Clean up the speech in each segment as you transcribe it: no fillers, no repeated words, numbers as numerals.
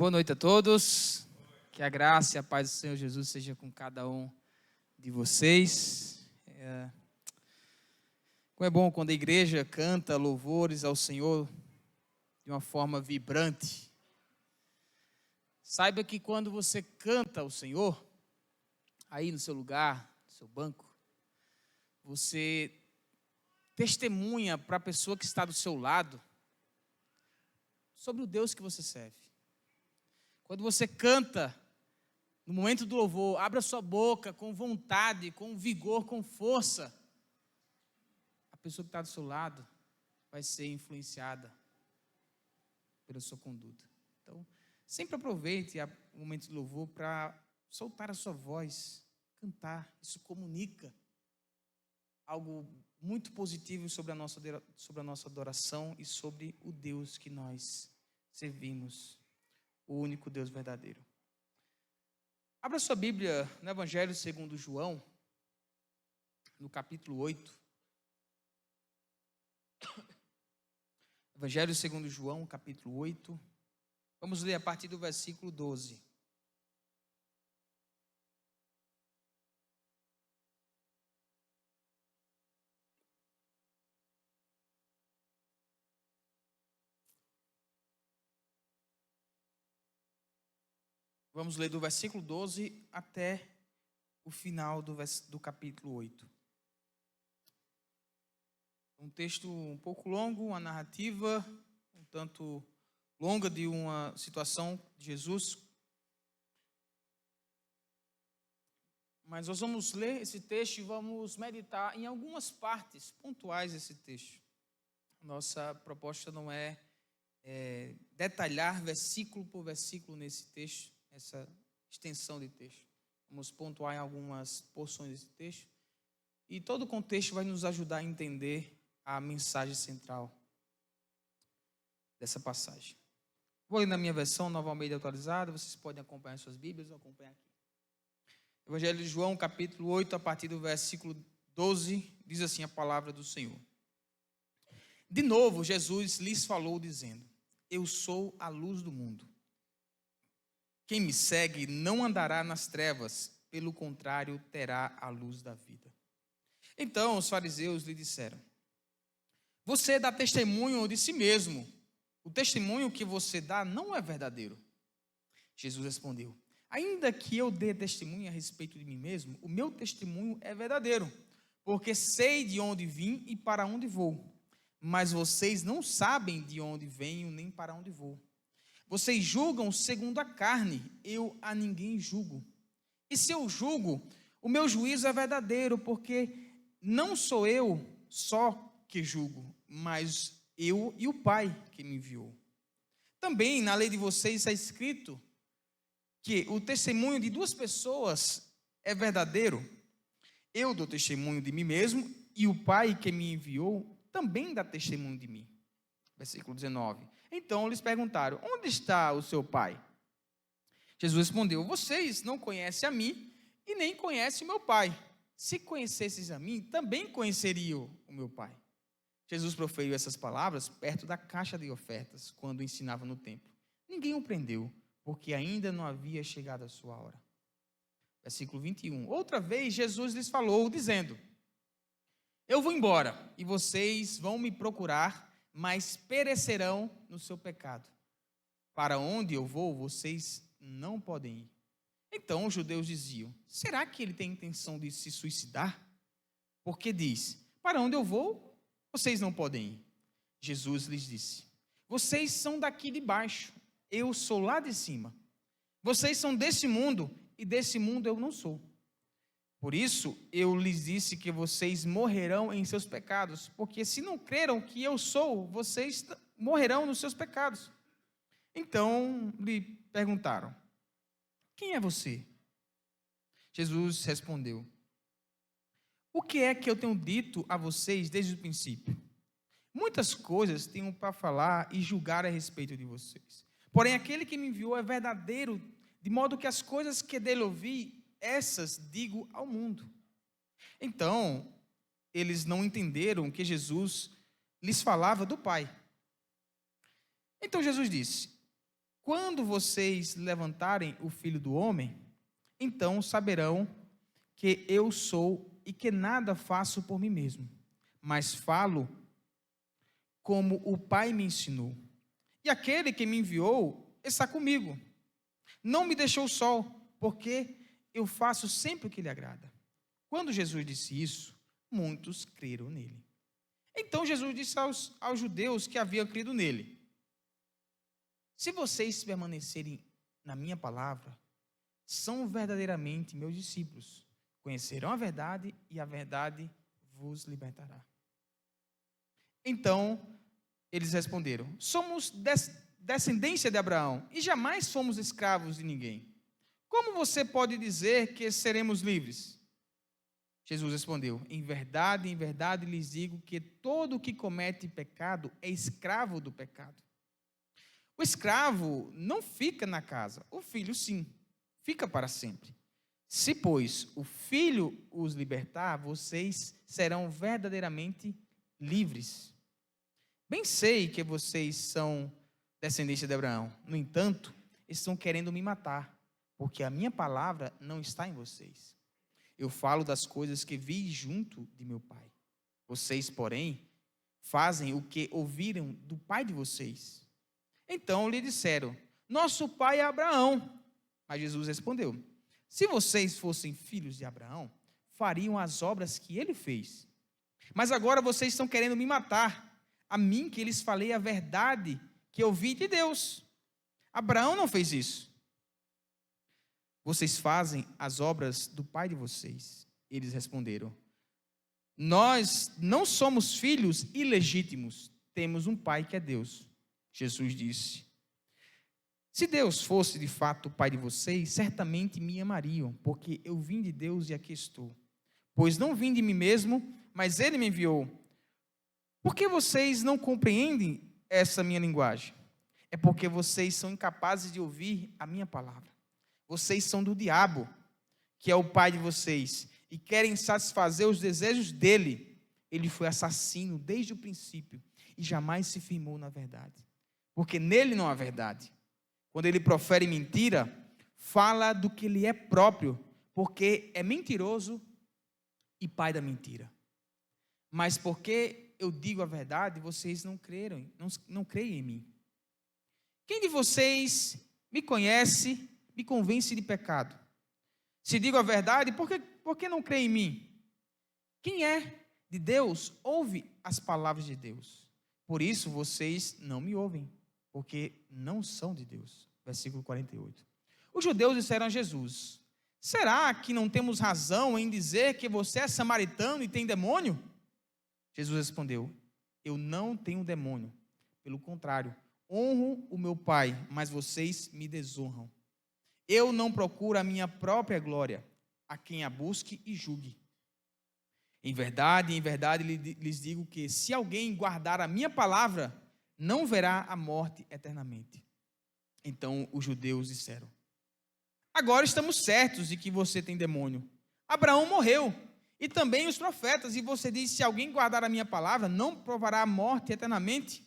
Boa noite a todos. Que a graça e a paz do Senhor Jesus seja com cada um de vocês. Como é bom quando a igreja canta louvores ao Senhor de uma forma vibrante. Saiba que quando você canta ao Senhor, aí no seu lugar, no seu banco, você testemunha para a pessoa que está do seu lado sobre o Deus que você serve. Quando você canta, no momento do louvor, abra sua boca com vontade, com vigor, com força. A pessoa que está do seu lado vai ser influenciada pela sua conduta. Então, sempre aproveite o momento do louvor para soltar a sua voz, cantar. Isso comunica algo muito positivo sobre a nossa adoração e sobre o Deus que nós servimos, o único Deus verdadeiro. Abra sua Bíblia no Evangelho segundo João, no capítulo 8. Evangelho segundo João, capítulo 8. Vamos ler a partir do versículo 12. Vamos ler do versículo 12 até o final do capítulo 8. Um texto um pouco longo, uma narrativa um tanto longa de uma situação de Jesus. Mas nós vamos ler esse texto e vamos meditar em algumas partes pontuais desse texto. Nossa proposta não é detalhar versículo por versículo nesse texto, essa extensão de texto. Vamos pontuar em algumas porções desse texto. E todo o contexto vai nos ajudar a entender a mensagem central dessa passagem. Vou ler na minha versão, Nova Almeida atualizada. Vocês podem acompanhar em suas Bíblias ou acompanhar aqui. Evangelho de João, capítulo 8, a partir do versículo 12, diz assim a palavra do Senhor. De novo, Jesus lhes falou dizendo: Eu sou a luz do mundo. Quem me segue não andará nas trevas, pelo contrário, terá a luz da vida. Então os fariseus lhe disseram: Você dá testemunho de si mesmo. O testemunho que você dá não é verdadeiro. Jesus respondeu: Ainda que eu dê testemunho a respeito de mim mesmo, o meu testemunho é verdadeiro, porque sei de onde vim e para onde vou. Mas vocês não sabem de onde venho nem para onde vou. Vocês julgam segundo a carne, eu a ninguém julgo. E se eu julgo, o meu juízo é verdadeiro, porque não sou eu só que julgo, mas eu e o Pai que me enviou. Também na lei de vocês está escrito que o testemunho de duas pessoas é verdadeiro. Eu dou testemunho de mim mesmo e o Pai que me enviou também dá testemunho de mim. Versículo 19. Então lhes perguntaram: Onde está o seu Pai? Jesus respondeu: Vocês não conhecem a mim e nem conhecem o meu Pai. Se conhecesseis a mim, também conheceriam o meu Pai. Jesus proferiu essas palavras perto da caixa de ofertas, quando ensinava no templo. Ninguém o prendeu, porque ainda não havia chegado a sua hora. Versículo 21. Outra vez Jesus lhes falou, dizendo: Eu vou embora, e vocês vão me procurar, mas perecerão no seu pecado. Para onde eu vou, vocês não podem ir. Então os judeus diziam: Será que ele tem intenção de se suicidar? Porque diz: Para onde eu vou, vocês não podem ir. Jesus lhes disse: Vocês são daqui de baixo, eu sou lá de cima. Vocês são desse mundo, e desse mundo eu não sou. Por isso eu lhes disse que vocês morrerão em seus pecados, porque se não creram que eu sou, vocês morrerão nos seus pecados. Então lhe perguntaram: Quem é você? Jesus respondeu: O que é que eu tenho dito a vocês desde o princípio? Muitas coisas tenho para falar e julgar a respeito de vocês. Porém, aquele que me enviou é verdadeiro, de modo que as coisas que dele ouvi, essas digo ao mundo. Então, eles não entenderam que Jesus lhes falava do Pai. Então Jesus disse: quando vocês levantarem o Filho do Homem, então saberão que eu sou e que nada faço por mim mesmo, mas falo como o Pai me ensinou. E aquele que me enviou está comigo. Não me deixou só, porque eu faço sempre o que lhe agrada. Quando Jesus disse isso, muitos creram nele. Então Jesus disse aos judeus que haviam crido nele: se vocês permanecerem na minha palavra, são verdadeiramente meus discípulos. Conhecerão a verdade e a verdade vos libertará. Então, eles responderam: somos descendência de Abraão e jamais fomos escravos de ninguém. Como você pode dizer que seremos livres? Jesus respondeu: em verdade lhes digo que todo o que comete pecado é escravo do pecado. O escravo não fica na casa, o filho sim, fica para sempre. Se, pois, o Filho os libertar, vocês serão verdadeiramente livres. Bem sei que vocês são descendência de Abraão. No entanto, estão querendo me matar, porque a minha palavra não está em vocês. Eu falo das coisas que vi junto de meu Pai. Vocês, porém, fazem o que ouviram do pai de vocês. Então lhe disseram: nosso pai é Abraão. Mas Jesus respondeu: se vocês fossem filhos de Abraão, fariam as obras que ele fez. Mas agora vocês estão querendo me matar, a mim que lhes falei a verdade que ouvi de Deus. Abraão não fez isso. Vocês fazem as obras do pai de vocês. Eles responderam: nós não somos filhos ilegítimos, temos um pai que é Deus. Jesus disse: se Deus fosse de fato o pai de vocês, certamente me amariam, porque eu vim de Deus e aqui estou. Pois não vim de mim mesmo, mas ele me enviou. Por que vocês não compreendem essa minha linguagem? É porque vocês são incapazes de ouvir a minha palavra. Vocês são do diabo, que é o pai de vocês, e querem satisfazer os desejos dele. Ele foi assassino desde o princípio e jamais se firmou na verdade, porque nele não há verdade. Quando ele profere mentira, fala do que lhe é próprio, porque é mentiroso e pai da mentira. Mas porque eu digo a verdade, vocês não creem em mim. Quem de vocês me conhece, me convence de pecado? Se digo a verdade, por que não crê em mim? Quem é de Deus, ouve as palavras de Deus. Por isso vocês não me ouvem, porque não são de Deus. Versículo 48. Os judeus disseram a Jesus: será que não temos razão em dizer que você é samaritano e tem demônio? Jesus respondeu: eu não tenho demônio. Pelo contrário, honro o meu Pai, mas vocês me desonram. Eu não procuro a minha própria glória, a quem a busque e julgue. Em verdade lhes digo que se alguém guardar a minha palavra, não verá a morte eternamente. Então os judeus disseram: agora estamos certos de que você tem demônio. Abraão morreu, e também os profetas, e você diz: se alguém guardar a minha palavra, não provará a morte eternamente.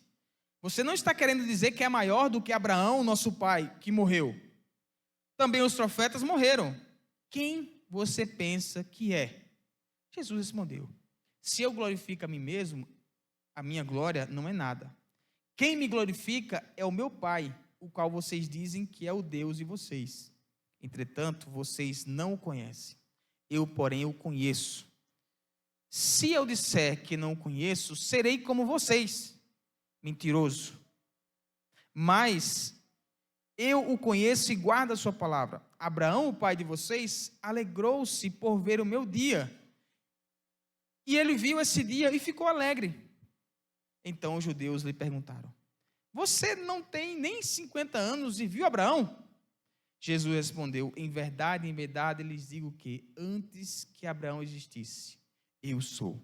Você não está querendo dizer que é maior do que Abraão, nosso pai, que morreu. Também os profetas morreram. Quem você pensa que é? Jesus respondeu: se eu glorifico a mim mesmo, a minha glória não é nada. Quem me glorifica é o meu Pai, o qual vocês dizem que é o Deus de vocês. Entretanto, vocês não o conhecem. Eu, porém, o conheço. Se eu disser que não o conheço, serei como vocês, mentiroso. Mas eu o conheço e guardo a sua palavra. Abraão, o pai de vocês, alegrou-se por ver o meu dia. E ele viu esse dia e ficou alegre. Então os judeus lhe perguntaram: você não tem nem 50 anos e viu Abraão? Jesus respondeu: em verdade lhes digo que antes que Abraão existisse, eu sou.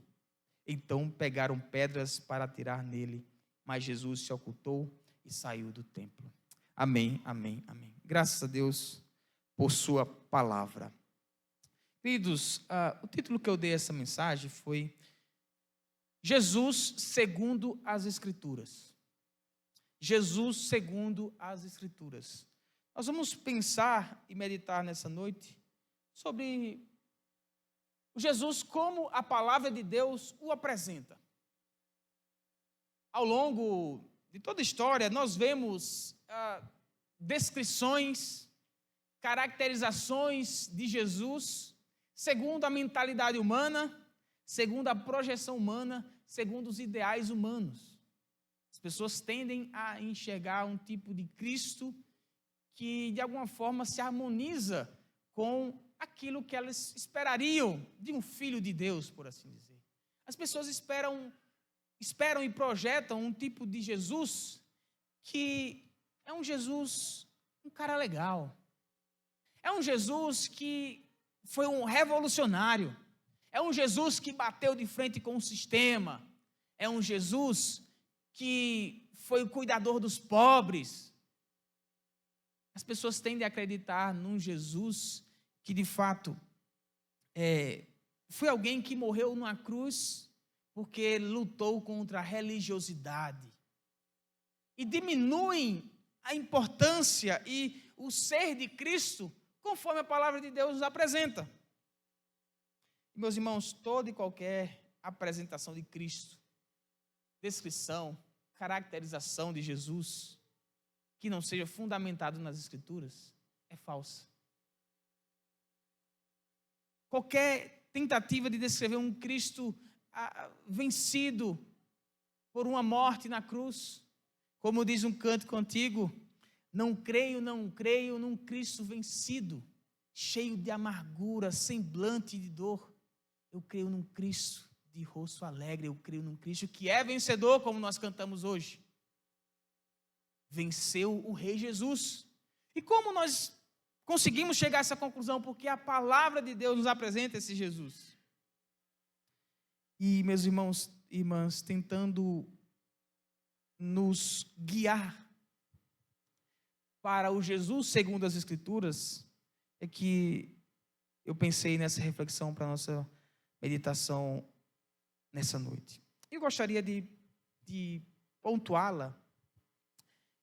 Então pegaram pedras para atirar nele, mas Jesus se ocultou e saiu do templo. Amém, amém, amém. Graças a Deus por sua palavra. Queridos, o título que eu dei a essa mensagem foi Jesus segundo as Escrituras. Jesus segundo as Escrituras. Nós vamos pensar e meditar nessa noite sobre o Jesus como a palavra de Deus o apresenta. Ao longo de toda a história, nós vemos descrições, caracterizações de Jesus segundo a mentalidade humana, segundo a projeção humana, segundo os ideais humanos. As pessoas tendem a enxergar um tipo de Cristo que, de alguma forma, se harmoniza com aquilo que elas esperariam de um filho de Deus, por assim dizer. As pessoas esperam e projetam um tipo de Jesus que é um Jesus, um cara legal. É um Jesus que foi um revolucionário. É um Jesus que bateu de frente com o sistema. É um Jesus que foi o cuidador dos pobres. As pessoas tendem a acreditar num Jesus que, de fato, foi alguém que morreu numa cruz porque lutou contra a religiosidade. E diminuem a importância e o ser de Cristo conforme a palavra de Deus nos apresenta. Meus irmãos, toda e qualquer apresentação de Cristo, descrição, caracterização de Jesus, que não seja fundamentado nas Escrituras, é falsa. Qualquer tentativa de descrever um Cristo vencido por uma morte na cruz, como diz um cântico antigo, não creio num Cristo vencido, cheio de amargura, semblante de dor. Eu creio num Cristo de rosto alegre, eu creio num Cristo que é vencedor, como nós cantamos hoje. Venceu o Rei Jesus. E como nós conseguimos chegar a essa conclusão? Porque a palavra de Deus nos apresenta esse Jesus. E, meus irmãos e irmãs, tentando nos guiar para o Jesus segundo as Escrituras, é que eu pensei nessa reflexão para a nossa meditação nessa noite. Eu gostaria de pontuá-la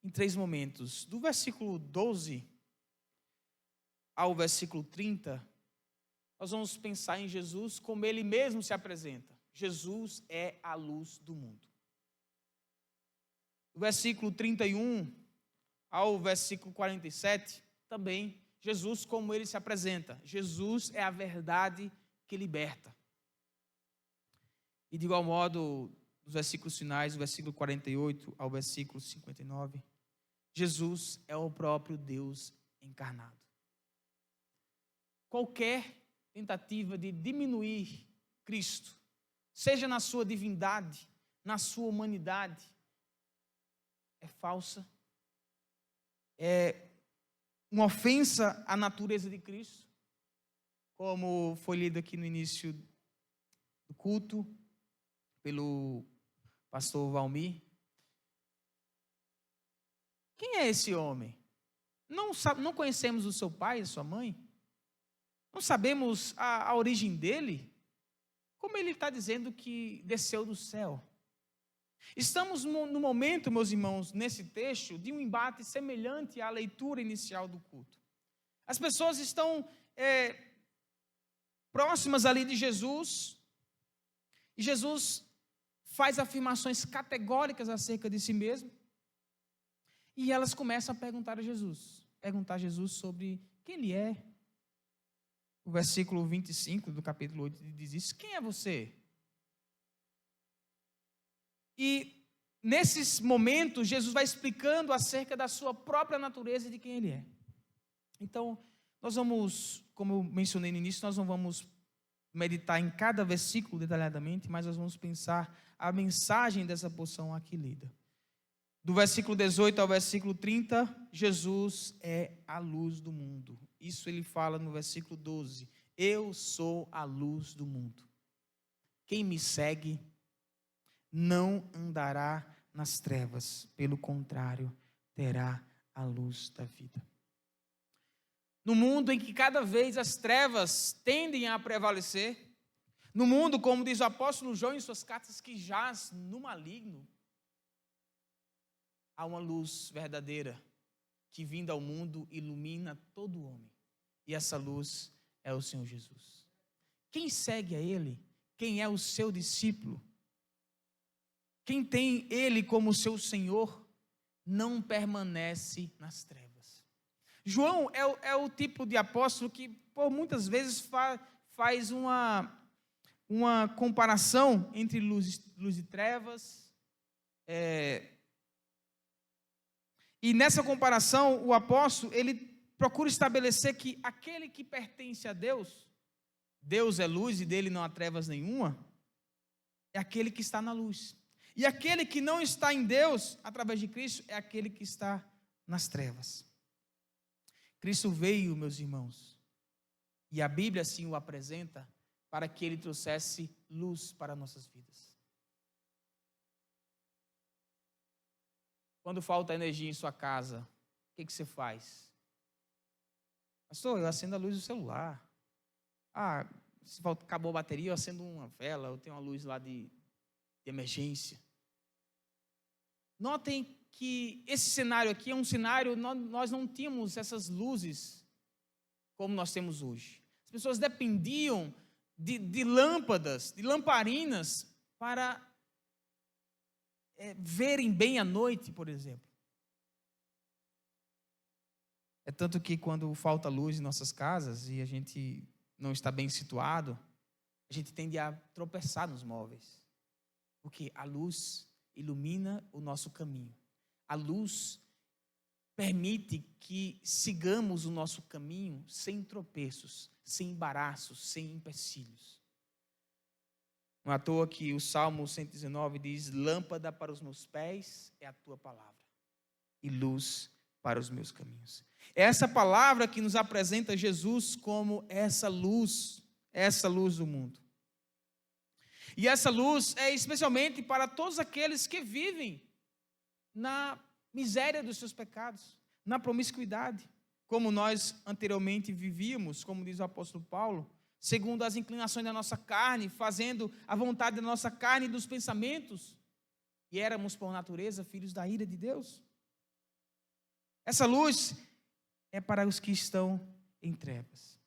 em 3 momentos. Do versículo 12 ao versículo 30, nós vamos pensar em Jesus como ele mesmo se apresenta. Jesus é a luz do mundo. Do versículo 31 ao versículo 47, também Jesus como ele se apresenta. Jesus é a verdade que liberta. E de igual modo, dos versículos finais, do versículo 48 ao versículo 59, Jesus é o próprio Deus encarnado. Qualquer tentativa de diminuir Cristo, seja na sua divindade, na sua humanidade, é falsa, é uma ofensa à natureza de Cristo, como foi lido aqui no início do culto, pelo pastor Valmir. Quem é esse homem? Não conhecemos o seu pai e a sua mãe? Não sabemos a origem dele? Como ele está dizendo que desceu do céu? Estamos no momento, meus irmãos, nesse texto, de um embate semelhante à leitura inicial do culto. As pessoas estão próximas ali de Jesus, e Jesus faz afirmações categóricas acerca de si mesmo, e elas começam a perguntar a Jesus sobre quem ele é. O versículo 25 do capítulo 8 diz isso: quem é você? E nesses momentos, Jesus vai explicando acerca da sua própria natureza e de quem ele é. Então, nós vamos, como eu mencionei no início, nós não vamos meditar em cada versículo detalhadamente, mas nós vamos pensar a mensagem dessa porção aqui lida. Do versículo 18 ao versículo 30, Jesus é a luz do mundo. Isso ele fala no versículo 12. Eu sou a luz do mundo. Quem me segue não andará nas trevas, pelo contrário, terá a luz da vida. No mundo em que cada vez as trevas tendem a prevalecer, no mundo, como diz o apóstolo João em suas cartas, que jaz no maligno, há uma luz verdadeira que, vindo ao mundo, ilumina todo homem. E essa luz é o Senhor Jesus. Quem segue a Ele, quem é o seu discípulo, quem tem Ele como seu Senhor, não permanece nas trevas. João é o tipo de apóstolo que, por muitas vezes, faz uma comparação entre luz e trevas. E nessa comparação, o apóstolo, ele procura estabelecer que aquele que pertence a Deus, Deus é luz e dele não há trevas nenhuma, é aquele que está na luz. E aquele que não está em Deus, através de Cristo, é aquele que está nas trevas. Cristo veio, meus irmãos, e a Bíblia assim o apresenta, para que ele trouxesse luz para nossas vidas. Quando falta energia em sua casa, o que você faz? Pastor, eu acendo a luz do celular. Se acabou a bateria, eu acendo uma vela, eu tenho uma luz lá de emergência. Notem que esse cenário aqui é um cenário, nós não tínhamos essas luzes como nós temos hoje. As pessoas dependiam de lâmpadas, de lamparinas, para verem bem à noite, por exemplo. É tanto que quando falta luz em nossas casas e a gente não está bem situado, a gente tende a tropeçar nos móveis. Porque a luz ilumina o nosso caminho. A luz permite que sigamos o nosso caminho sem tropeços, sem embaraços, sem empecilhos. Não é à toa que o Salmo 119 diz: lâmpada para os meus pés é a tua palavra, e luz para os meus caminhos. É essa palavra que nos apresenta Jesus como essa luz do mundo. E essa luz é especialmente para todos aqueles que vivem na miséria dos seus pecados, na promiscuidade, como nós anteriormente vivíamos, como diz o apóstolo Paulo, segundo as inclinações da nossa carne, fazendo a vontade da nossa carne e dos pensamentos, e éramos por natureza filhos da ira de Deus. Essa luz é para os que estão em trevas.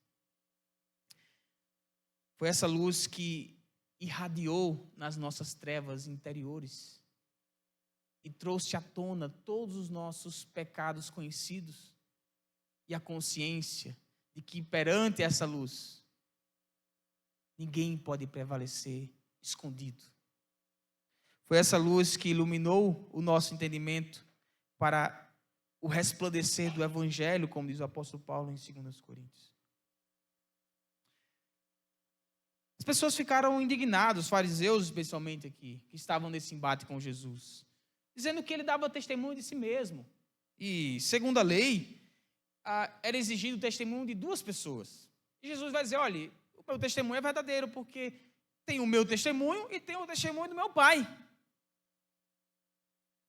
Foi essa luz que irradiou nas nossas trevas interiores e trouxe à tona todos os nossos pecados conhecidos e a consciência de que perante essa luz ninguém pode prevalecer escondido. Foi essa luz que iluminou o nosso entendimento para o resplandecer do Evangelho, como diz o apóstolo Paulo em 2 Coríntios. As pessoas ficaram indignadas, os fariseus especialmente aqui, que estavam nesse embate com Jesus, dizendo que ele dava testemunho de si mesmo. E, segundo a lei, era exigido o testemunho de 2 pessoas. E Jesus vai dizer: olha, o meu testemunho é verdadeiro, porque tem o meu testemunho e tem o testemunho do meu Pai.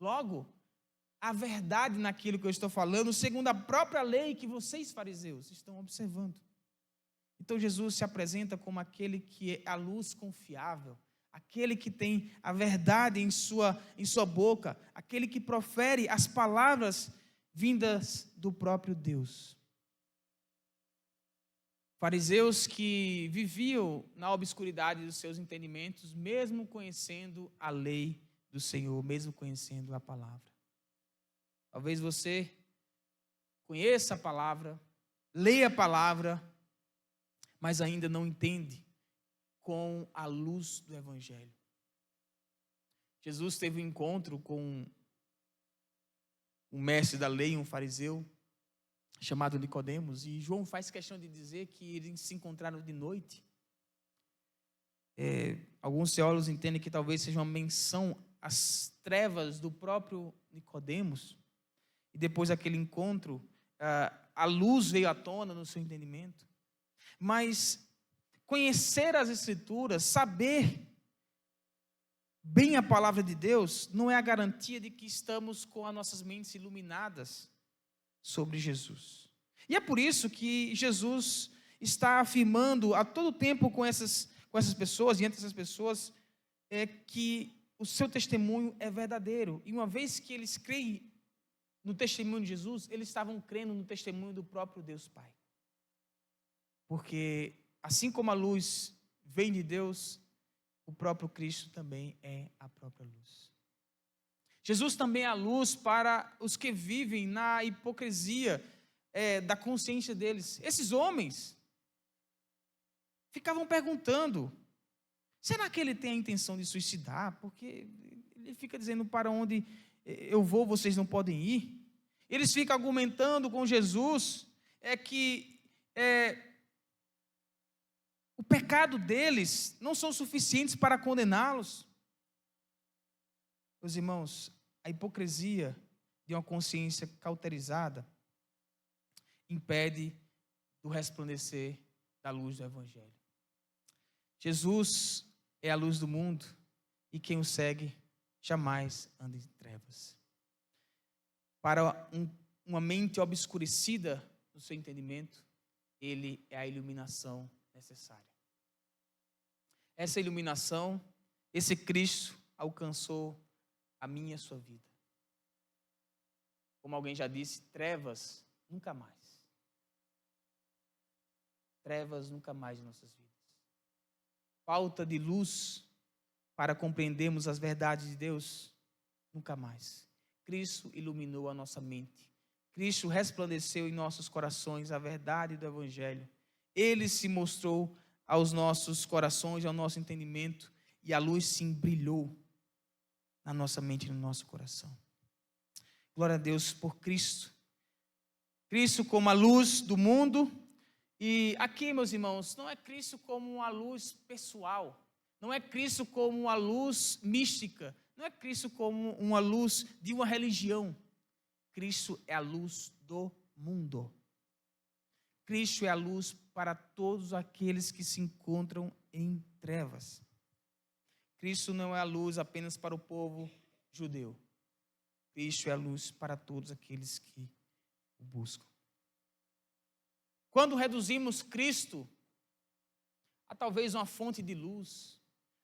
Logo, a verdade naquilo que eu estou falando, segundo a própria lei que vocês, fariseus, estão observando. Então Jesus se apresenta como aquele que é a luz confiável, aquele que tem a verdade em sua boca, aquele que profere as palavras vindas do próprio Deus. Fariseus que viviam na obscuridade dos seus entendimentos, mesmo conhecendo a lei do Senhor, mesmo conhecendo a palavra. Talvez você conheça a palavra, leia a palavra, mas ainda não entende com a luz do Evangelho. Jesus teve um encontro com um mestre da lei, um fariseu, chamado Nicodemos, e João faz questão de dizer que eles se encontraram de noite. Alguns teólogos entendem que talvez seja uma menção às trevas do próprio Nicodemos, e depois daquele encontro, a luz veio à tona no seu entendimento. Mas conhecer as Escrituras, saber bem a palavra de Deus, não é a garantia de que estamos com as nossas mentes iluminadas sobre Jesus. E é por isso que Jesus está afirmando a todo tempo com essas pessoas, e entre essas pessoas, que o seu testemunho é verdadeiro. E uma vez que eles creem no testemunho de Jesus, eles estavam crendo no testemunho do próprio Deus Pai. Porque assim como a luz vem de Deus, o próprio Cristo também é a própria luz. Jesus também é a luz para os que vivem na hipocrisia da consciência deles. Esses homens ficavam perguntando: será que ele tem a intenção de suicidar? Porque ele fica dizendo: para onde eu vou, vocês não podem ir. Eles ficam argumentando com Jesus que o pecado deles não são suficientes para condená-los. Meus irmãos, a hipocrisia de uma consciência cauterizada impede do resplandecer da luz do Evangelho. Jesus é a luz do mundo e quem o segue jamais anda em trevas. Para uma mente obscurecida no seu entendimento, ele é a iluminação necessária. Essa iluminação, esse Cristo alcançou a minha e a sua vida. Como alguém já disse, trevas nunca mais. Trevas nunca mais em nossas vidas. Falta de luz para compreendermos as verdades de Deus, nunca mais. Cristo iluminou a nossa mente. Cristo resplandeceu em nossos corações a verdade do Evangelho. Ele se mostrou aos nossos corações, ao nosso entendimento, e a luz sim brilhou na nossa mente e no nosso coração. Glória a Deus por Cristo. Cristo como a luz do mundo. E aqui, meus irmãos, não é Cristo como uma luz pessoal. Não é Cristo como uma luz mística. Não é Cristo como uma luz de uma religião. Cristo é a luz do mundo. Cristo é a luz para todos aqueles que se encontram em trevas. Cristo não é a luz apenas para o povo judeu. Cristo é a luz para todos aqueles que o buscam. Quando reduzimos Cristo a talvez uma fonte de luz,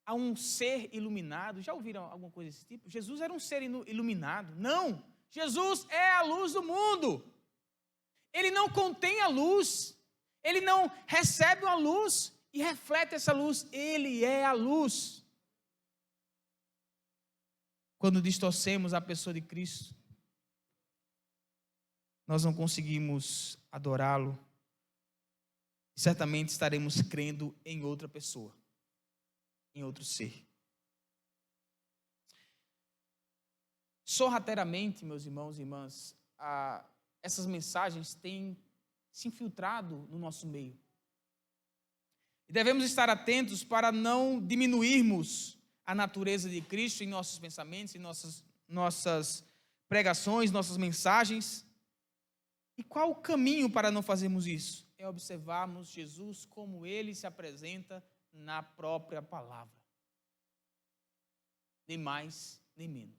a um ser iluminado, já ouviram alguma coisa desse tipo? Jesus era um ser iluminado? Não! Jesus é a luz do mundo. Ele não contém a luz, ele não recebe uma luz e reflete essa luz, ele é a luz. Quando distorcemos a pessoa de Cristo, nós não conseguimos adorá-lo. Certamente estaremos crendo em outra pessoa, em outro ser. Sorrateiramente, meus irmãos e irmãs, essas mensagens têm se infiltrado no nosso meio. E devemos estar atentos para não diminuirmos a natureza de Cristo em nossos pensamentos, em nossas pregações, nossas mensagens. E qual o caminho para não fazermos isso? É observarmos Jesus como ele se apresenta na própria palavra. Nem mais, nem menos.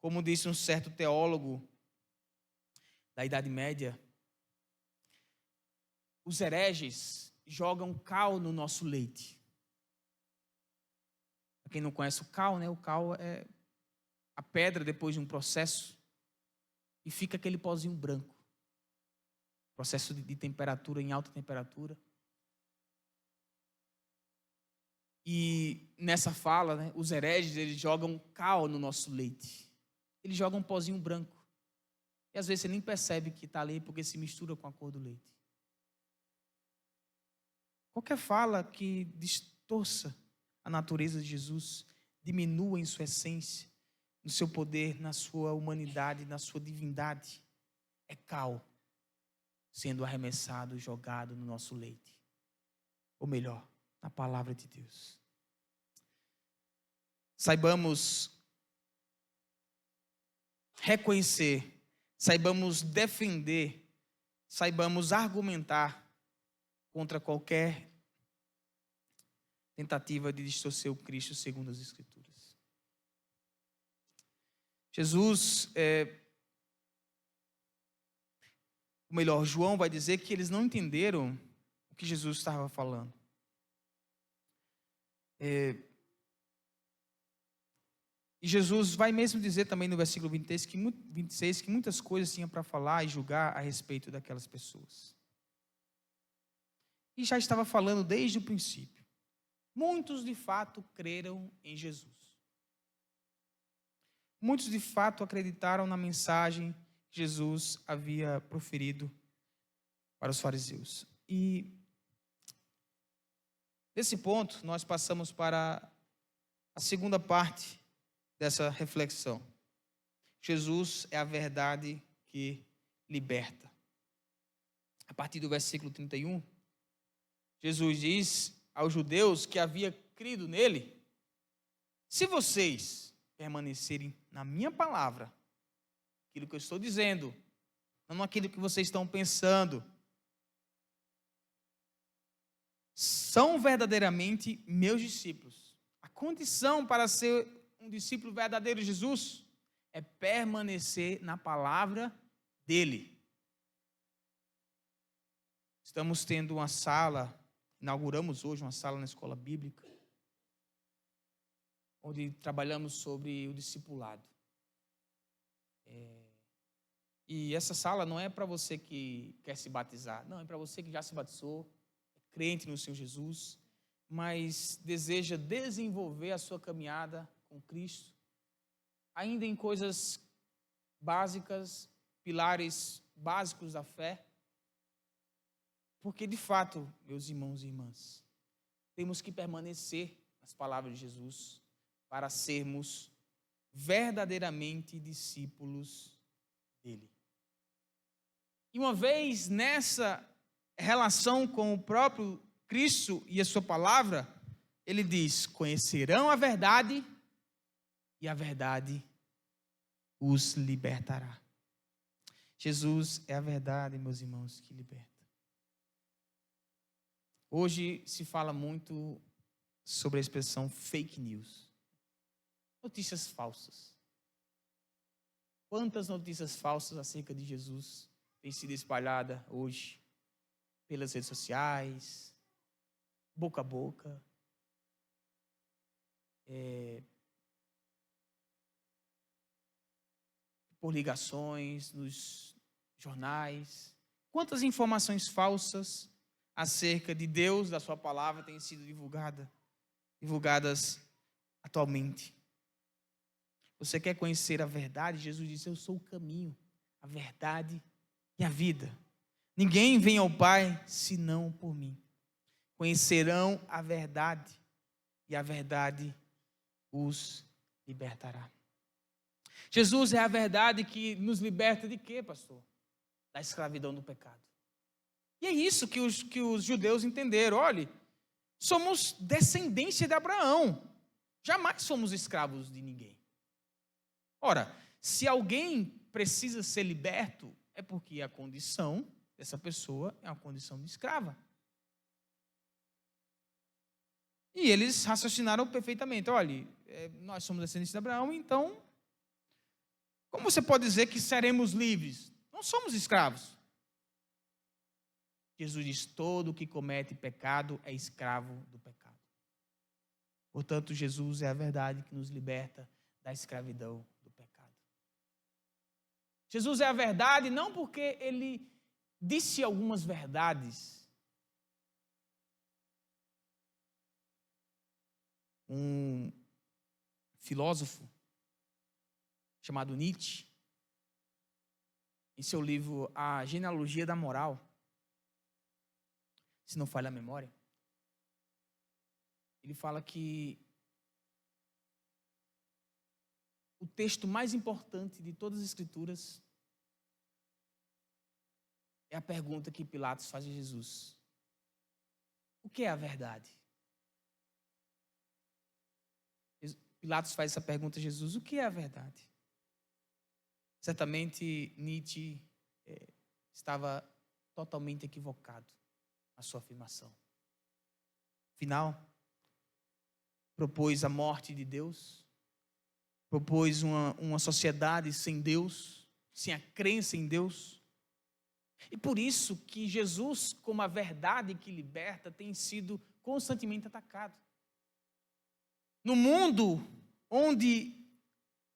Como disse um certo teólogo da Idade Média, os hereges jogam cal no nosso leite. Para quem não conhece o cal, né? O cal é a pedra depois de um processo e fica aquele pozinho branco. Processo de temperatura, em alta temperatura. E nessa fala, né, os hereges, eles jogam cal no nosso leite. Eles jogam um pozinho branco. E às vezes você nem percebe que está ali porque se mistura com a cor do leite. Qualquer fala que distorça a natureza de Jesus, diminua em sua essência, no seu poder, na sua humanidade, na sua divindade, é cal sendo arremessado, jogado no nosso leite. Ou melhor, na palavra de Deus. Saibamos reconhecer, saibamos defender, saibamos argumentar contra qualquer tentativa de distorcer o Cristo segundo as Escrituras. Jesus, ou melhor, João vai dizer que eles não entenderam o que Jesus estava falando. E Jesus vai mesmo dizer também no versículo 26 que muitas coisas tinha para falar e julgar a respeito daquelas pessoas. E já estava falando desde o princípio. Muitos de fato creram em Jesus. Muitos de fato acreditaram na mensagem que Jesus havia proferido para os fariseus. E desse ponto nós passamos para a segunda parte dessa reflexão. Jesus é a verdade que liberta. A partir do versículo 31, Jesus diz aos judeus que havia crido nele: se vocês permanecerem na minha palavra, aquilo que eu estou dizendo, não aquilo que vocês estão pensando, são verdadeiramente meus discípulos. A condição para ser um discípulo verdadeiro de Jesus é permanecer na palavra dele. Estamos tendo uma sala, inauguramos hoje uma sala na escola bíblica, onde trabalhamos sobre o discipulado. E essa sala não é para você que quer se batizar, não, é para você que já se batizou, é crente no Senhor Jesus, mas deseja desenvolver a sua caminhada com Cristo, ainda em coisas básicas, pilares básicos da fé. Porque, de fato, meus irmãos e irmãs, temos que permanecer nas palavras de Jesus para sermos verdadeiramente discípulos dele. E uma vez nessa relação com o próprio Cristo e a sua palavra, ele diz: conhecerão a verdade e a verdade os libertará. Jesus é a verdade, meus irmãos, que liberta. Hoje se fala muito sobre a expressão fake news. Notícias falsas. Quantas notícias falsas acerca de Jesus têm sido espalhadas hoje pelas redes sociais, boca a boca, por ligações, nos jornais. Quantas informações falsas acerca de Deus, da sua palavra, têm sido divulgadas atualmente. Você quer conhecer a verdade? Jesus disse: eu sou o caminho, a verdade e a vida. Ninguém vem ao Pai senão por mim. Conhecerão a verdade e a verdade os libertará. Jesus é a verdade que nos liberta de quê, pastor? Da escravidão do pecado. E é isso que os judeus entenderam. Olha, somos descendência de Abraão. Jamais fomos escravos de ninguém. Ora, se alguém precisa ser liberto, é porque a condição dessa pessoa é uma condição de escrava. E eles raciocinaram perfeitamente. Olha, nós somos descendentes de Abraão, então, como você pode dizer que seremos livres? Não somos escravos. Jesus diz: todo que comete pecado é escravo do pecado. Portanto, Jesus é a verdade que nos liberta da escravidão do pecado. Jesus é a verdade não porque ele disse algumas verdades. Um filósofo chamado Nietzsche, em seu livro A Genealogia da Moral, se não falha a memória, ele fala que o texto mais importante de todas as Escrituras é a pergunta que Pilatos faz a Jesus: o que é a verdade? Pilatos faz essa pergunta a Jesus: o que é a verdade? Certamente Nietzsche estava totalmente equivocado na sua afirmação. Afinal, propôs a morte de Deus, propôs uma sociedade sem Deus, sem a crença em Deus. E por isso que Jesus, como a verdade que liberta, tem sido constantemente atacado. No mundo onde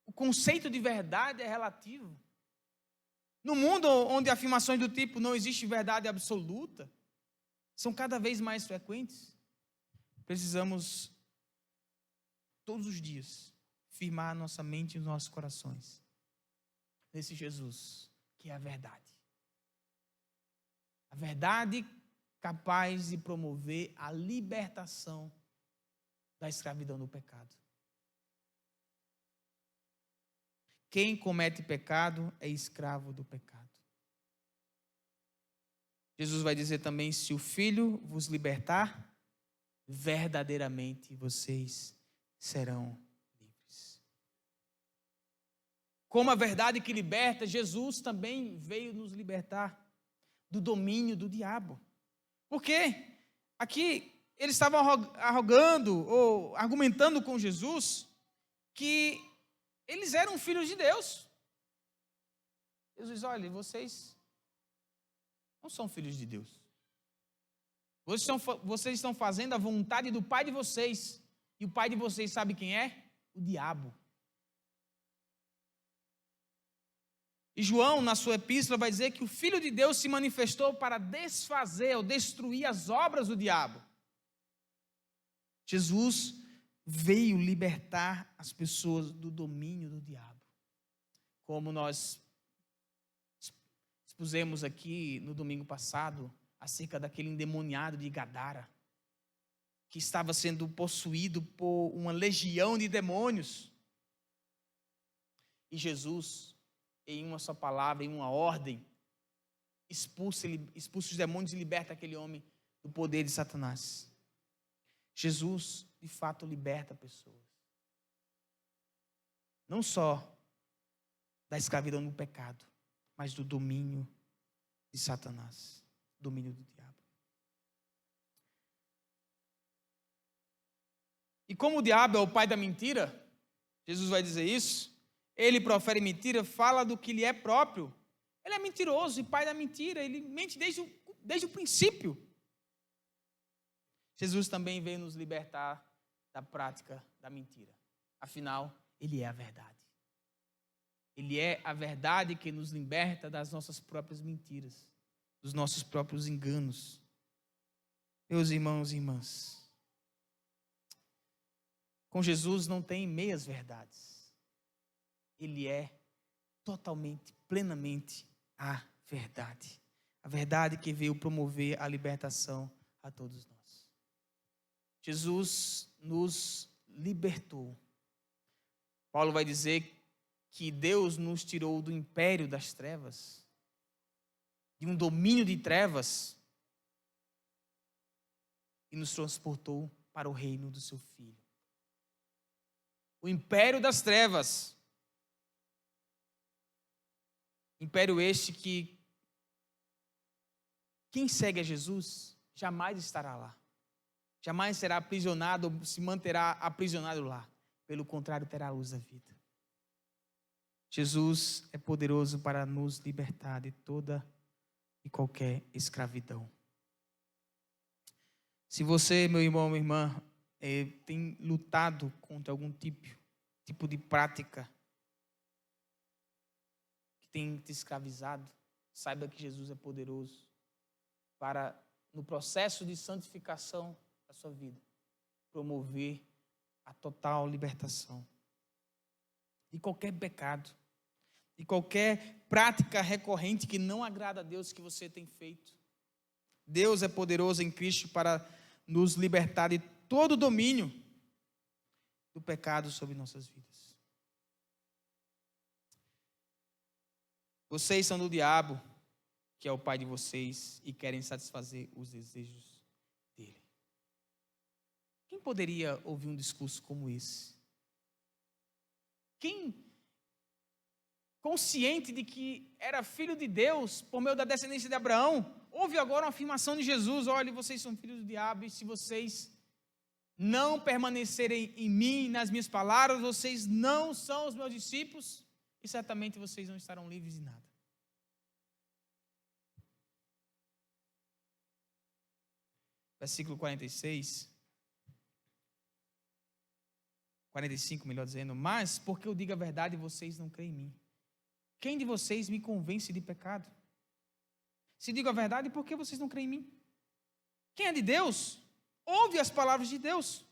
O conceito de verdade é relativo. No mundo onde afirmações do tipo não existe verdade absoluta são cada vez mais frequentes, precisamos todos os dias firmar nossa mente e os nossos corações nesse Jesus, que é a verdade. A verdade capaz de promover a libertação da escravidão do pecado. Quem comete pecado é escravo do pecado. Jesus vai dizer também: se o Filho vos libertar, verdadeiramente vocês serão livres. Como a verdade que liberta, Jesus também veio nos libertar do domínio do diabo. Por quê? Aqui eles estavam arrogando ou argumentando com Jesus que eles eram filhos de Deus. Jesus diz: olha, vocês não são filhos de Deus. Vocês estão fazendo a vontade do pai de vocês. E o pai de vocês sabe quem é? O diabo. E João, na sua epístola, vai dizer que o Filho de Deus se manifestou para desfazer ou destruir as obras do diabo. Jesus veio libertar as pessoas do domínio do diabo. Como nós expusemos aqui no domingo passado, acerca daquele endemoniado de Gadara, que estava sendo possuído por uma legião de demônios. E Jesus, em uma só palavra, em uma ordem, expulsa os demônios e liberta aquele homem do poder de Satanás. Jesus, de fato, liberta pessoas. Não só da escravidão do pecado, mas do domínio de Satanás, domínio do diabo. E como o diabo é o pai da mentira, Jesus vai dizer isso, ele profere mentira, fala do que lhe é próprio. Ele é mentiroso e pai da mentira, ele mente desde o princípio. Jesus também veio nos libertar da prática da mentira. Afinal, ele é a verdade. Ele é a verdade que nos liberta das nossas próprias mentiras, dos nossos próprios enganos. Meus irmãos e irmãs, com Jesus não tem meias verdades. Ele é totalmente, plenamente a verdade. A verdade que veio promover a libertação a todos nós. Jesus nos libertou. Paulo vai dizer que Deus nos tirou do império das trevas, de um domínio de trevas, e nos transportou para o reino do seu Filho. O império das trevas. Império este que quem segue a Jesus jamais estará lá. Jamais será aprisionado ou se manterá aprisionado lá. Pelo contrário, terá a luz da vida. Jesus é poderoso para nos libertar de toda e qualquer escravidão. Se você, meu irmão, minha irmã, tem lutado contra algum tipo de prática que tem te escravizado, saiba que Jesus é poderoso para, no processo de santificação da sua vida, promover a total libertação de qualquer pecado, de qualquer prática recorrente que não agrada a Deus que você tem feito. Deus é poderoso em Cristo para nos libertar de todo o domínio do pecado sobre nossas vidas. Vocês são do diabo, que é o pai de vocês, e querem satisfazer os desejos dele. Quem poderia ouvir um discurso como esse? Quem, consciente de que era filho de Deus, por meio da descendência de Abraão, ouve agora uma afirmação de Jesus: olha, vocês são filhos do diabo, e se vocês não permanecerem em mim, nas minhas palavras, vocês não são os meus discípulos, e certamente vocês não estarão livres de nada. Versículo 46. 45, melhor dizendo, mas porque eu digo a verdade, vocês não creem em mim. Quem de vocês me convence de pecado? Se digo a verdade, por que vocês não creem em mim? Quem é de Deus, ouve as palavras de Deus.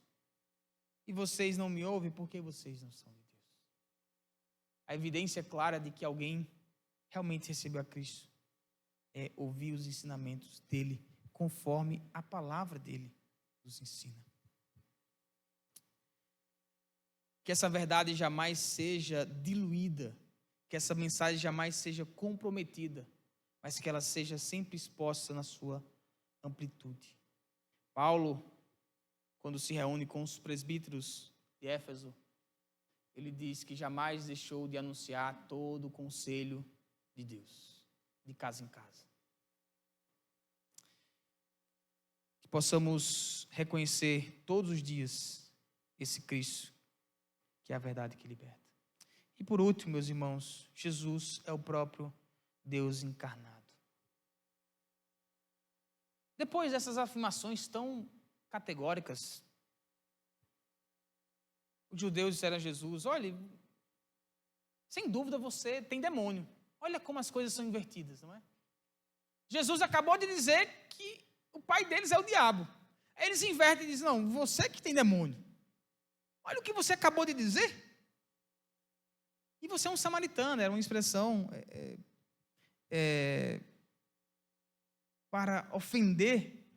E vocês não me ouvem porque vocês não são de Deus. A evidência clara de que alguém realmente recebeu a Cristo é ouvir os ensinamentos dele, conforme a palavra dele nos ensina. Que essa verdade jamais seja diluída, que essa mensagem jamais seja comprometida, mas que ela seja sempre exposta na sua amplitude. Paulo, quando se reúne com os presbíteros de Éfeso, ele diz que jamais deixou de anunciar todo o conselho de Deus, de casa em casa. Que possamos reconhecer todos os dias esse Cristo, que é a verdade que liberta. E por último, meus irmãos, Jesus é o próprio Deus encarnado. Depois dessas afirmações tão categóricas, os judeus disseram a Jesus: olha, sem dúvida você tem demônio. Olha como as coisas são invertidas, não é? Jesus acabou de dizer que o pai deles é o diabo. Aí eles invertem e dizem: não, você que tem demônio. Olha o que você acabou de dizer. E você é um samaritano, era uma expressão para ofender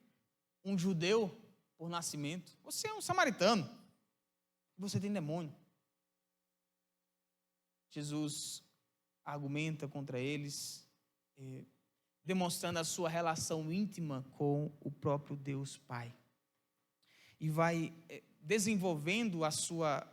um judeu por nascimento. Você é um samaritano, você tem demônio. Jesus argumenta contra eles, demonstrando a sua relação íntima com o próprio Deus Pai. E vai desenvolvendo a sua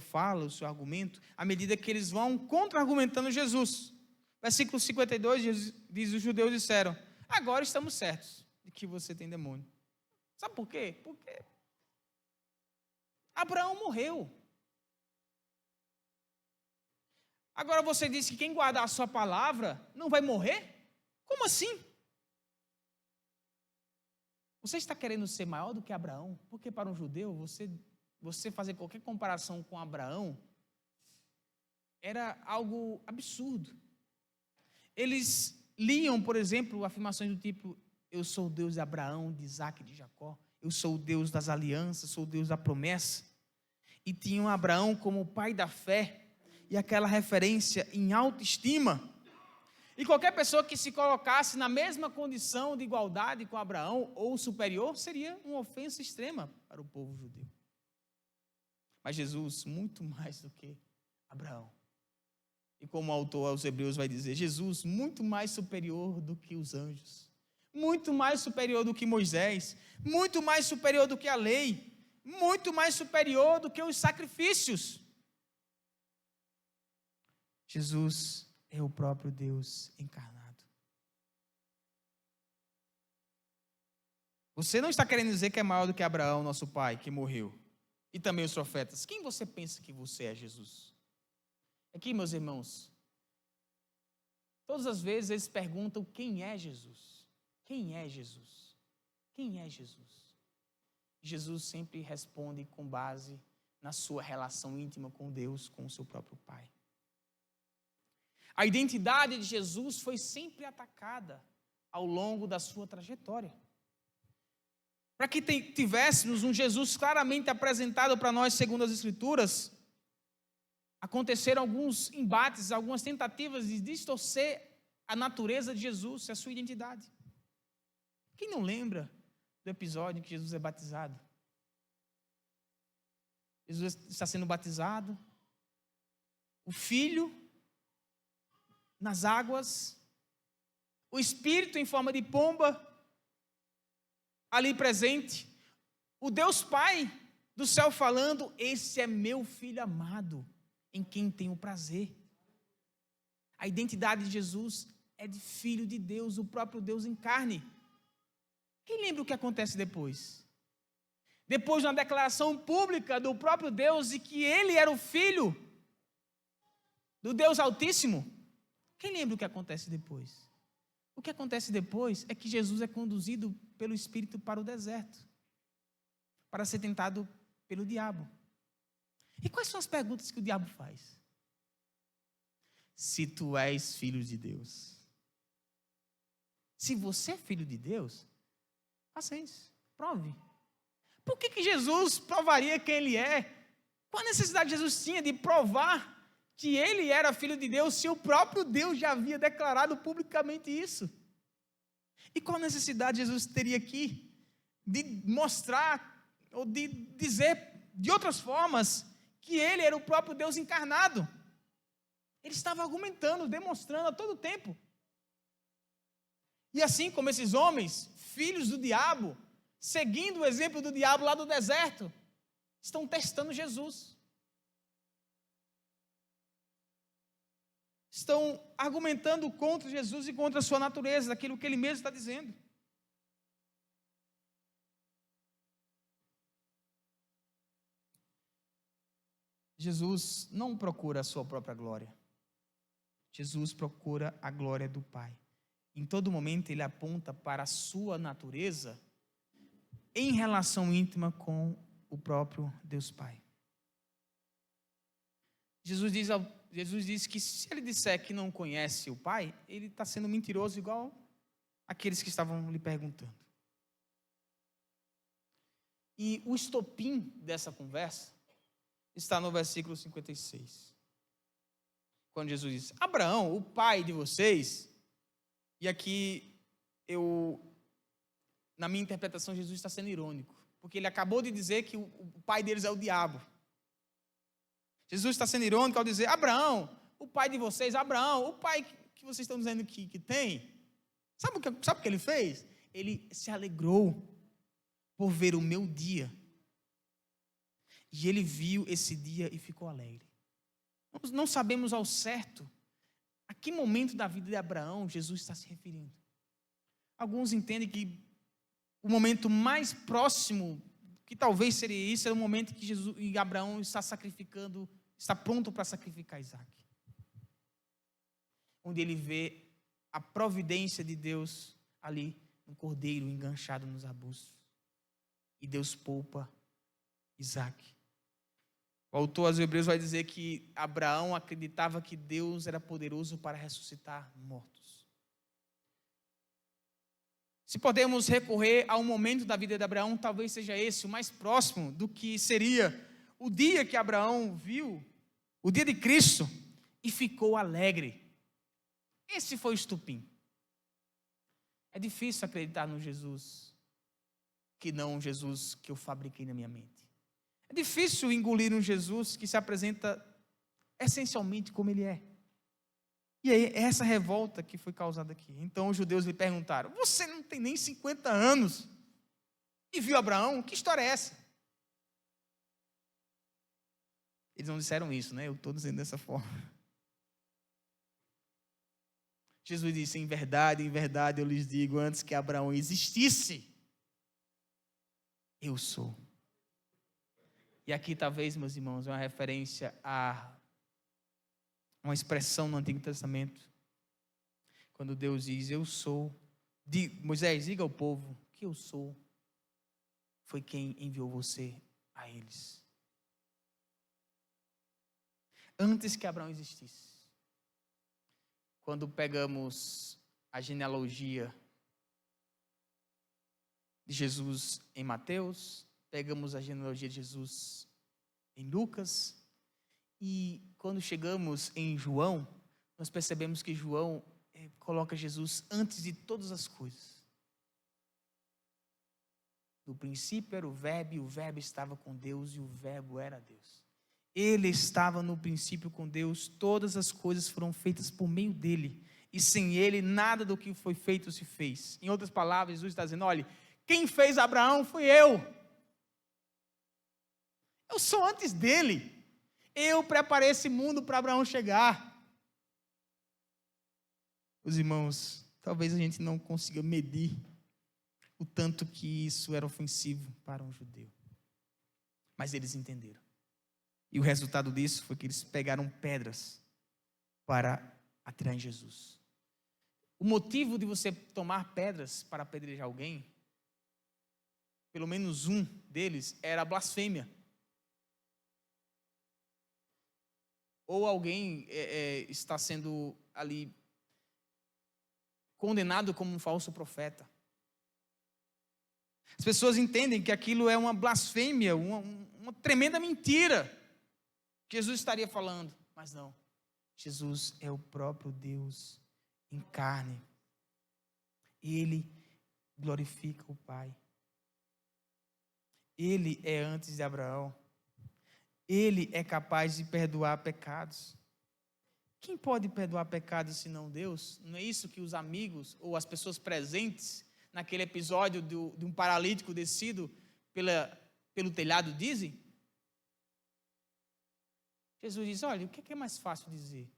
fala, o seu argumento, à medida que eles vão contra-argumentando Jesus. Versículo 52 diz: os judeus disseram: agora estamos certos de que você tem demônio. Sabe por quê? Porque Abraão morreu. Agora você diz que quem guardar a sua palavra não vai morrer? Como assim? Você está querendo ser maior do que Abraão? Porque para um judeu, você fazer qualquer comparação com Abraão era algo absurdo. Eles liam, por exemplo, afirmações do tipo: eu sou o Deus de Abraão, de Isaac e de Jacó. Eu sou o Deus das alianças, sou o Deus da promessa. E tinham Abraão como o pai da fé e aquela referência em autoestima. E qualquer pessoa que se colocasse na mesma condição de igualdade com Abraão ou superior seria uma ofensa extrema para o povo judeu. Mas Jesus, muito mais do que Abraão. E como o autor aos Hebreus vai dizer, Jesus, muito mais superior do que os anjos, muito mais superior do que Moisés, muito mais superior do que a lei, muito mais superior do que os sacrifícios. Jesus é o próprio Deus encarnado. Você não está querendo dizer que é maior do que Abraão, nosso pai, que morreu, e também os profetas. Quem você pensa que você é, Jesus? Aqui, meus irmãos, todas as vezes eles perguntam: quem é Jesus? Quem é Jesus? Quem é Jesus? Jesus sempre responde com base na sua relação íntima com Deus, com o seu próprio Pai. A identidade de Jesus foi sempre atacada ao longo da sua trajetória. Para que tivéssemos um Jesus claramente apresentado para nós segundo as Escrituras, aconteceram alguns embates, algumas tentativas de distorcer a natureza de Jesus, a sua identidade. Quem não lembra do episódio em que Jesus é batizado? Jesus está sendo batizado, o Filho nas águas, o Espírito em forma de pomba ali presente, o Deus Pai do céu falando: esse é meu Filho amado, em quem tenho prazer. A identidade de Jesus é de Filho de Deus, o próprio Deus em carne. Quem lembra o que acontece depois? Depois de uma declaração pública do próprio Deus de que ele era o Filho do Deus Altíssimo, quem lembra o que acontece depois? O que acontece depois é que Jesus é conduzido pelo Espírito para o deserto, para ser tentado pelo diabo. E quais são as perguntas que o diabo faz? Se tu és filho de Deus. Se você é filho de Deus, faça isso, prove. Por que Jesus provaria quem ele é? Qual a necessidade Jesus tinha de provar que ele era filho de Deus, se o próprio Deus já havia declarado publicamente isso? E qual a necessidade Jesus teria aqui de mostrar, ou de dizer de outras formas, que ele era o próprio Deus encarnado? Ele estava argumentando, demonstrando a todo tempo. E assim como esses homens, filhos do diabo, seguindo o exemplo do diabo lá do deserto, estão testando Jesus. Estão argumentando contra Jesus e contra a sua natureza, aquilo que ele mesmo está dizendo. Jesus não procura a sua própria glória. Jesus procura a glória do Pai. Em todo momento ele aponta para a sua natureza em relação íntima com o próprio Deus Pai. Jesus diz que se ele disser que não conhece o Pai, ele está sendo mentiroso igual aqueles que estavam lhe perguntando. E o estopim dessa conversa está no versículo 56. Quando Jesus diz: Abraão, o pai de vocês, e aqui na minha interpretação, Jesus está sendo irônico, porque ele acabou de dizer que o pai deles é o diabo. Jesus está sendo irônico ao dizer: Abraão, o pai de vocês, Abraão, o pai que vocês estão dizendo que tem, sabe o que ele fez? Ele se alegrou por ver o meu dia. E ele viu esse dia e ficou alegre. Nós não sabemos ao certo a que momento da vida de Abraão Jesus está se referindo. Alguns entendem que o momento mais próximo, que talvez seria isso, é o momento que Jesus e Abraão está pronto para sacrificar Isaac. Onde ele vê a providência de Deus ali, no cordeiro enganchado nos arbustos. E Deus poupa Isaac. O autor aos Hebreus vai dizer que Abraão acreditava que Deus era poderoso para ressuscitar mortos. Se podemos recorrer a um momento da vida de Abraão, talvez seja esse, o mais próximo do que seria o dia que Abraão viu, o dia de Cristo, e ficou alegre. Esse foi o estupim. É difícil acreditar no Jesus, que não um Jesus que eu fabriquei na minha mente. É difícil engolir um Jesus que se apresenta essencialmente como ele é. E aí, essa revolta que foi causada aqui. Então, os judeus lhe perguntaram: você não tem nem 50 anos e viu Abraão? Que história é essa? Eles não disseram isso, né? Eu estou dizendo dessa forma. Jesus disse: em verdade, eu lhes digo, antes que Abraão existisse, eu sou. E aqui talvez, meus irmãos, é uma referência a uma expressão no Antigo Testamento, quando Deus diz: eu sou, Moisés, diga ao povo que eu sou, foi quem enviou você a eles. Antes que Abraão existisse. Quando pegamos a genealogia de Jesus em Mateus, pegamos a genealogia de Jesus em Lucas, e quando chegamos em João, nós percebemos que João coloca Jesus antes de todas as coisas. No princípio era o Verbo, e o Verbo estava com Deus, e o Verbo era Deus. Ele estava no princípio com Deus, todas as coisas foram feitas por meio dele, e sem ele nada do que foi feito se fez. Em outras palavras, Jesus está dizendo: olha, quem fez Abraão fui eu. Eu sou antes dele. Eu preparei esse mundo para Abraão chegar. Os irmãos, talvez a gente não consiga medir o tanto que isso era ofensivo para um judeu. Mas eles entenderam. E o resultado disso foi que eles pegaram pedras para atirar em Jesus. O motivo de você tomar pedras para apedrejar alguém, pelo menos um deles, era a blasfêmia. ou alguém está sendo ali condenado como um falso profeta. As pessoas entendem que aquilo é uma blasfêmia, uma tremenda mentira que Jesus estaria falando, mas não. Jesus é o próprio Deus em carne. Ele glorifica o Pai. Ele é antes de Abraão. Ele é capaz de perdoar pecados. Quem pode perdoar pecados senão Deus? Não é isso que os amigos ou as pessoas presentes naquele episódio de um paralítico descido pelo telhado dizem? Jesus diz, olha, o que é mais fácil dizer?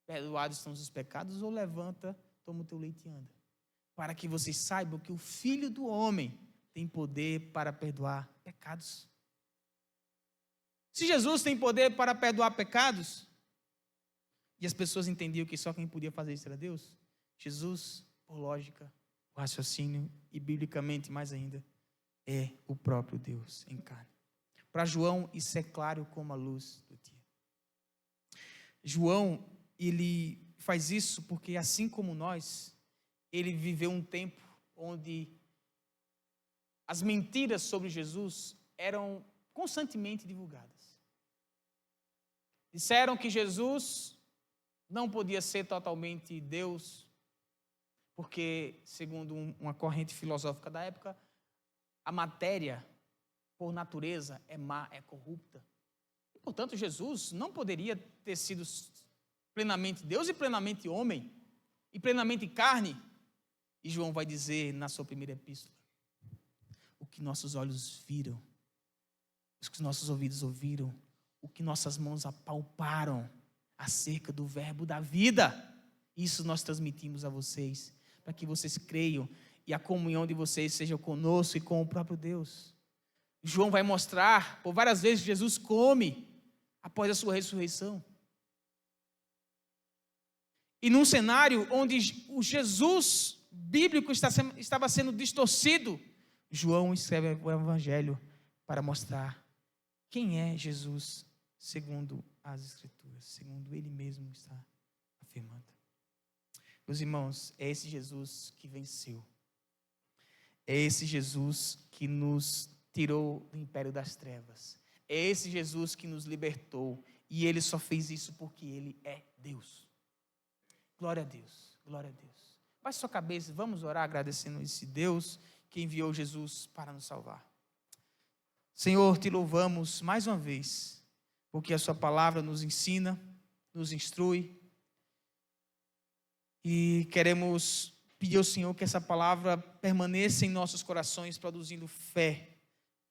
Perdoados estão os pecados, ou levanta, toma o teu leite e anda. Para que vocês saibam que o Filho do Homem tem poder para perdoar pecados. Se Jesus tem poder para perdoar pecados, e as pessoas entendiam que só quem podia fazer isso era Deus, Jesus, por lógica, o raciocínio e biblicamente mais ainda, é o próprio Deus em carne. Para João, isso é claro como a luz do dia. João, ele faz isso porque, assim como nós, ele viveu um tempo onde as mentiras sobre Jesus eram constantemente divulgadas. Disseram que Jesus não podia ser totalmente Deus, porque, segundo uma corrente filosófica da época, a matéria, por natureza, é má, é corrupta. E, portanto, Jesus não poderia ter sido plenamente Deus e plenamente homem, e plenamente carne. E João vai dizer na sua primeira epístola, o que nossos olhos viram, o que nossos ouvidos ouviram, o que nossas mãos apalparam acerca do verbo da vida. Isso nós transmitimos a vocês, para que vocês creiam e a comunhão de vocês seja conosco e com o próprio Deus. João vai mostrar por várias vezes que Jesus come após a sua ressurreição. E num cenário onde o Jesus bíblico estava sendo distorcido, João escreve o Evangelho para mostrar quem é Jesus segundo as Escrituras, segundo ele mesmo está afirmando. Meus irmãos, é esse Jesus que venceu. É esse Jesus que nos tirou do império das trevas. É esse Jesus que nos libertou. E ele só fez isso porque ele é Deus. Glória a Deus, glória a Deus. Baixe sua cabeça, vamos orar agradecendo esse Deus que enviou Jesus para nos salvar. Senhor, te louvamos mais uma vez, porque a sua palavra nos ensina, nos instrui. E queremos pedir ao Senhor que essa palavra permaneça em nossos corações, produzindo fé,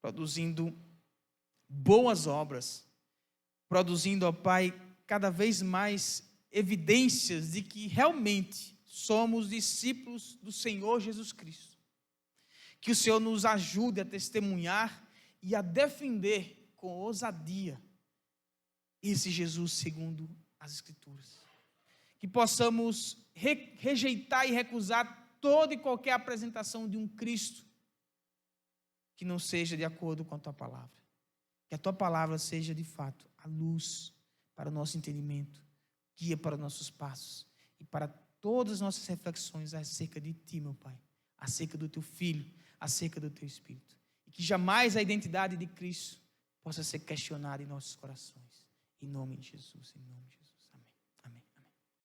produzindo boas obras, produzindo, ó Pai, cada vez mais evidências de que realmente somos discípulos do Senhor Jesus Cristo. Que o Senhor nos ajude a testemunhar e a defender com ousadia esse Jesus segundo as Escrituras. Que possamos rejeitar e recusar toda e qualquer apresentação de um Cristo que não seja de acordo com a Tua palavra. Que a Tua palavra seja, de fato, a luz para o nosso entendimento, guia para os nossos passos e para todas as nossas reflexões acerca de Ti, meu Pai, acerca do Teu Filho, acerca do Teu Espírito. E que jamais a identidade de Cristo possa ser questionada em nossos corações. Em nome de Jesus, em nome de Jesus.